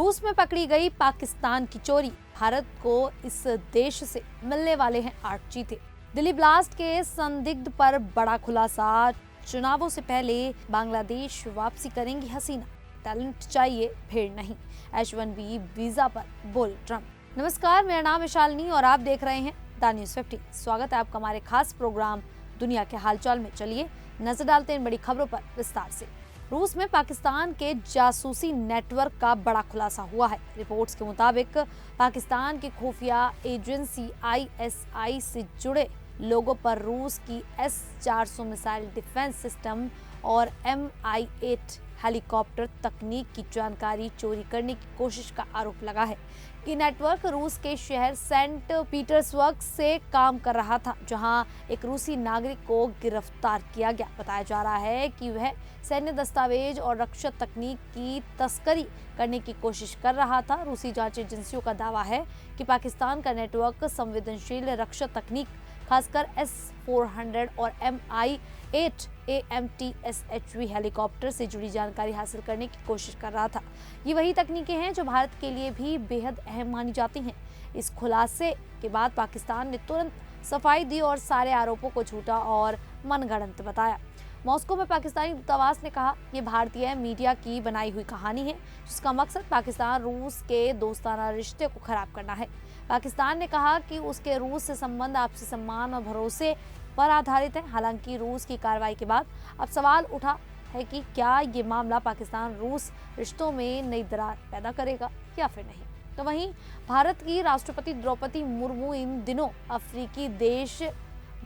रूस में पकड़ी गई पाकिस्तान की चोरी, भारत को इस देश से मिलने वाले हैं 8 चीते। दिल्ली ब्लास्ट के संदिग्ध पर बड़ा खुलासा, चुनावों से पहले बांग्लादेश वापसी करेंगी हसीना, टैलेंट चाहिए भीड़ नहीं, H1B वीजा पर बोले ट्रंप। नमस्कार, मेरा नाम है शालिनी और आप देख रहे हैं द न्यूज़ 50। स्वागत है आपका हमारे खास प्रोग्राम दुनिया के हालचाल में। चलिए नजर डालते हैं इन बड़ी खबरों पर विस्तार से। रूस में पाकिस्तान के जासूसी नेटवर्क का बड़ा खुलासा हुआ है। रिपोर्ट्स के मुताबिक पाकिस्तान की खुफिया एजेंसी ISI से जुड़े लोगों पर रूस की S-400 मिसाइल डिफेंस सिस्टम और Mi-8 हेलीकॉप्टर तकनीक की जानकारी चोरी करने की कोशिश का आरोप लगा है कि नेटवर्क रूस के शहर सेंट पीटर्सबर्ग से काम कर रहा था, जहां एक रूसी नागरिक को गिरफ्तार किया गया। बताया जा रहा है कि वह सैन्य दस्तावेज और रक्षा तकनीक की तस्करी करने की कोशिश कर रहा था। रूसी जांच एजेंसियों का दावा है कि पाकिस्तान का नेटवर्क संवेदनशील रक्षा तकनीक, खासकर S-400 और Mi-8 AMTSHV हेलीकॉप्टर से जुड़ी जानकारी हासिल करने की कोशिश कर रहा था। ये वही तकनीकें हैं जो भारत के लिए भी बेहद अहम मानी जाती हैं। इस खुलासे के बाद पाकिस्तान ने तुरंत सफाई दी और सारे आरोपों को झूठा और मनगढ़ंत बताया। मॉस्को में पाकिस्तानी दूतावास ने कहा, ये भारतीय मीडिया की बनाई हुई कहानी है जिसका मकसद पाकिस्तान रूस के दोस्ताना रिश्ते को खराब करना है। पाकिस्तान ने कहा कि उसके रूस से संबंध आपसी सम्मान और भरोसे पर आधारित है। हालांकि रूस की कार्रवाई के बाद अब सवाल उठा है कि क्या ये मामला पाकिस्तान रूस रिश्तों में नई दरार पैदा करेगा या फिर नहीं। तो वहीं भारत की राष्ट्रपति द्रौपदी मुर्मू इन दिनों अफ्रीकी देश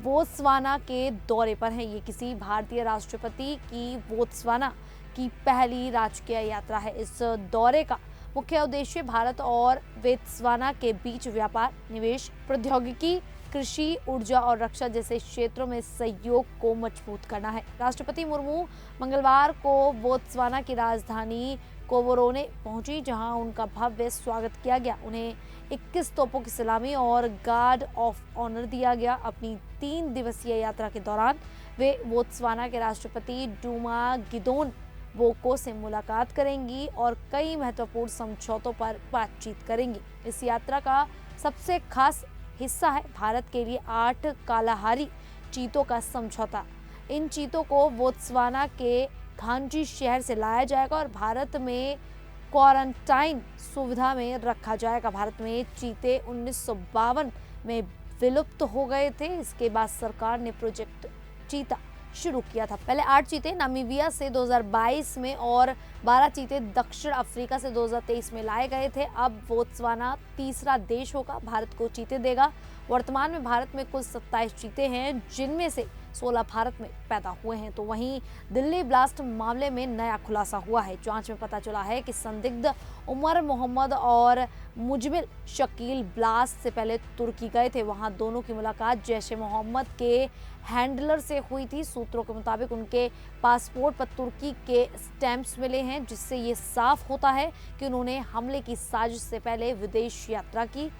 बोत्सवाना के दौरे पर हैं। ये किसी भारतीय राष्ट्रपति की बोत्सवाना की पहली राजकीय यात्रा है। इस दौरे का मुख्य उद्देश्य भारत और बोत्सवाना के बीच व्यापार, निवेश, प्रौद्योगिकी, कृषि, ऊर्जा और रक्षा जैसे क्षेत्रों में सहयोग को मजबूत करना है। राष्ट्रपति मुर्मू मंगलवार को बोत्सवाना की राजधानी कोवरोने पहुंची, जहां उनका भव्य स्वागत किया गया। उन्हें 21 तोपों की सलामी और गार्ड ऑफ ऑनर दिया गया। अपनी 3 दिवसीय यात्रा के दौरान वे बोत्सवाना के राष्ट्रपति डूमा गिदोन बोको से मुलाकात करेंगी और कई महत्वपूर्ण समझौतों पर बातचीत करेंगी। इस यात्रा का सबसे खास हिस्सा है भारत के लिए 8 कालाहारी चीतों का समझौता। इन चीतों को बोत्सवाना के घांची शहर से लाया जाएगा और भारत में क्वारंटाइन सुविधा में रखा जाएगा। भारत में चीते 1952 में विलुप्त हो गए थे। इसके बाद सरकार ने प्रोजेक्ट चीता शुरू किया था। पहले 8 चीते नामीबिया से 2022 में और 12 चीते दक्षिण अफ्रीका से 2023 में लाए गए थे। अब बोत्सवाना तीसरा देश होगा भारत को चीते देगा। वर्तमान में भारत में कुल 27 चीते हैं, जिनमें से 16 भारत में पैदा हुए हैं। तो वहीं दिल्ली ब्लास्ट मामले में नया खुलासा हुआ है। जांच में पता चला है कि संदिग्ध उमर मोहम्मद और मुजमिल शकील ब्लास्ट से पहले तुर्की गए थे। वहां दोनों की मुलाकात जैश-ए-मोहम्मद के हैंडलर से हुई थी। सूत्रों के मुताबिक उनके पासपोर्ट पर तुर्की के स्टैंप्स मिले हैं, जिससे ये साफ होता है कि उन्होंने हमले की साजिश से पहले विदेश यात्रा की।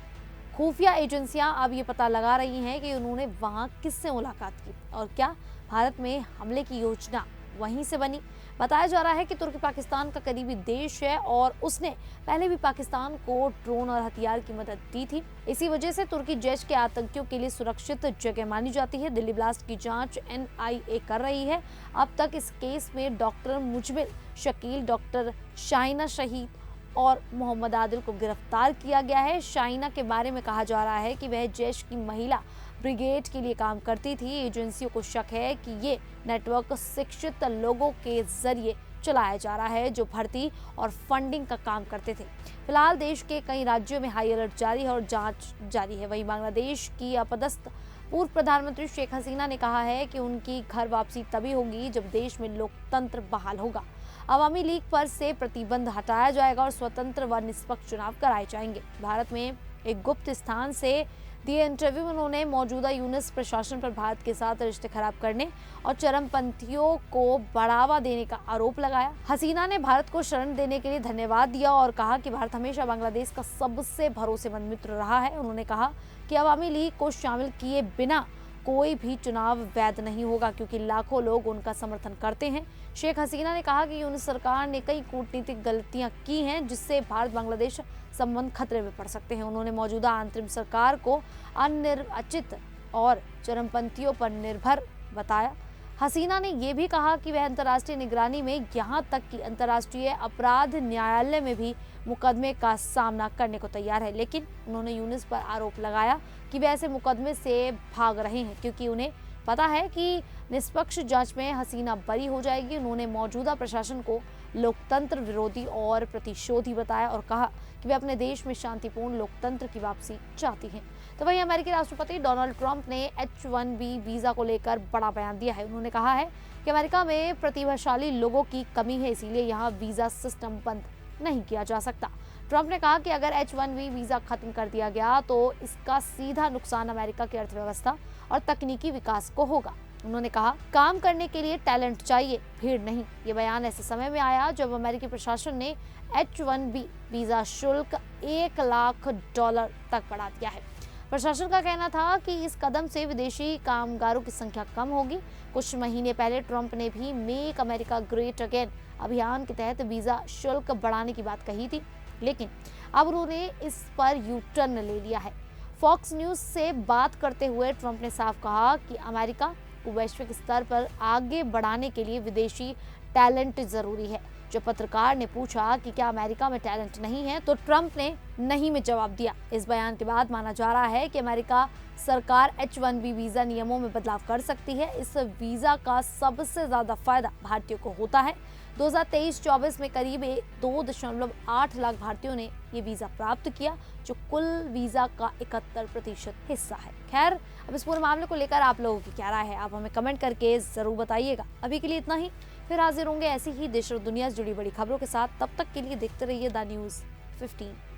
खुफिया एजेंसियां अब ये पता लगा रही हैं कि उन्होंने वहां किससे मुलाकात की और क्या भारत में हमले की योजना वहीं से बनी। बताया जा रहा है कि तुर्की पाकिस्तान का करीबी देश है और उसने पहले भी पाकिस्तान को ड्रोन और हथियार की मदद दी थी। इसी वजह से तुर्की जैश के आतंकियों के लिए सुरक्षित जगह मानी जाती है। दिल्ली ब्लास्ट की जांच NIA कर रही है। अब तक इस केस में डॉक्टर मुजमिल शकील, डॉक्टर शाहिना शहीद और मोहम्मद आदिल को गिरफ्तार किया गया है। शाहिना के बारे में कहा जा रहा है कि वह जैश की महिला ब्रिगेड के लिए काम करती थी। एजेंसियों को शक है कि ये नेटवर्क शिक्षित लोगों के जरिए चलाया जा रहा है, जो भर्ती और फंडिंग का काम करते थे। फिलहाल देश के कई राज्यों में हाई अलर्ट जारी है और जांच जारी है। वहीं बांग्लादेश की अपदस्थ पूर्व प्रधानमंत्री शेख हसीना ने कहा है कि उनकी घर वापसी तभी होगी जब देश में लोकतंत्र बहाल होगा। अवामी लीग पर से प्रतिबंध हटाया जाएगा और स्वतंत्र व निष्पक्ष चुनाव कराए जाएंगे। भारत में एक गुप्त स्थान से दिए इंटरव्यू में उन्होंने मौजूदा यूनिस प्रशासन पर भारत के साथ रिश्ते खराब करने और चरमपंथियों को बढ़ावा देने का आरोप लगाया। हसीना ने भारत को शरण देने के लिए धन्यवाद दिया और कहा कि भारत हमेशा बांग्लादेश का सबसे भरोसेमंद मित्र रहा है। उन्होंने कहा कि अवामी लीग को शामिल किए बिना कोई भी चुनाव वैध नहीं होगा क्योंकि लाखों लोग उनका समर्थन करते हैं। शेख हसीना ने कहा कि यूनुस सरकार ने कई कूटनीतिक गलतियां की हैं जिससे भारत बांग्लादेश संबंध खतरे में पड़ सकते हैं। उन्होंने मौजूदा अंतरिम सरकार को अनिर्वाचित और चरमपंथियों पर निर्भर बताया। हसीना ने यह भी कहा कि वह अंतर्राष्ट्रीय निगरानी में यहां तक कि अंतर्राष्ट्रीय अपराध न्यायालय में भी मुकदमे का सामना करने को तैयार है, लेकिन उन्होंने यूनुस पर आरोप लगाया कि वे ऐसे मुकदमे से भाग रहे हैं क्योंकि उन्हें पता है कि निष्पक्ष जांच में हसीना बरी हो जाएगी। उन्होंने मौजूदा प्रशासन को लोकतंत्र विरोधी और प्रतिशोधी बताया और कहा कि वे अपने देश में शांतिपूर्ण लोकतंत्र की वापसी चाहती हैं। तो वहीं अमेरिकी राष्ट्रपति डोनाल्ड ट्रंप ने H-1B वीजा को लेकर बड़ा बयान दिया है। उन्होंने कहा है कि अमेरिका में प्रतिभाशाली लोगों की कमी है, इसीलिए यहाँ वीजा सिस्टम बंद नहीं किया जा सकता। ट्रंप ने कहा कि अगर H-1B वीजा खत्म कर दिया गया तो इसका सीधा नुकसान अमेरिका की अर्थव्यवस्था और तकनीकी विकास को होगा। उन्होंने कहा, काम करने के लिए टैलेंट चाहिए, भीड़ नहीं। ये बयान ऐसे समय में आया जब अमेरिकी प्रशासन ने H-1B वीजा शुल्क $1 लाख तक बढ़ा दिया है। प्रशासन का कहना था कि इस कदम से विदेशी कामगारों की संख्या कम होगी। कुछ महीने पहले ट्रंप ने भी मेक अमेरिका ग्रेट अगेन अभियान के तहत वीजा शुल्क बढ़ाने की बात कही थी, लेकिन अब उन्होंने इस पर यू टर्न ले लिया है। फॉक्स न्यूज से बात करते हुए ट्रंप ने साफ कहा कि अमेरिका को वैश्विक स्तर पर आगे बढ़ाने के लिए विदेशी टैलेंट जरूरी है। जब पत्रकार ने पूछा कि क्या अमेरिका में टैलेंट नहीं है, तो ट्रंप ने नहीं में जवाब दिया। इस बयान के बाद माना जा रहा है कि अमेरिका सरकार H-1B वीजा नियमों में बदलाव कर सकती है। इस वीजा का सबसे ज्यादा फायदा भारतीयों को होता है। 2023-24 में करीब 2.8 लाख भारतीयों ने ये वीजा प्राप्त किया, जो कुल वीजा का 71% हिस्सा है। खैर, अब इस पूरे मामले को लेकर आप लोगों की क्या राय है, आप हमें कमेंट करके जरूर बताइएगा। अभी के लिए इतना ही, फिर हाजिर होंगे ऐसी ही देश और दुनिया से जुड़ी बड़ी खबरों के साथ। तब तक के लिए देखते रहिए द न्यूज़ 15।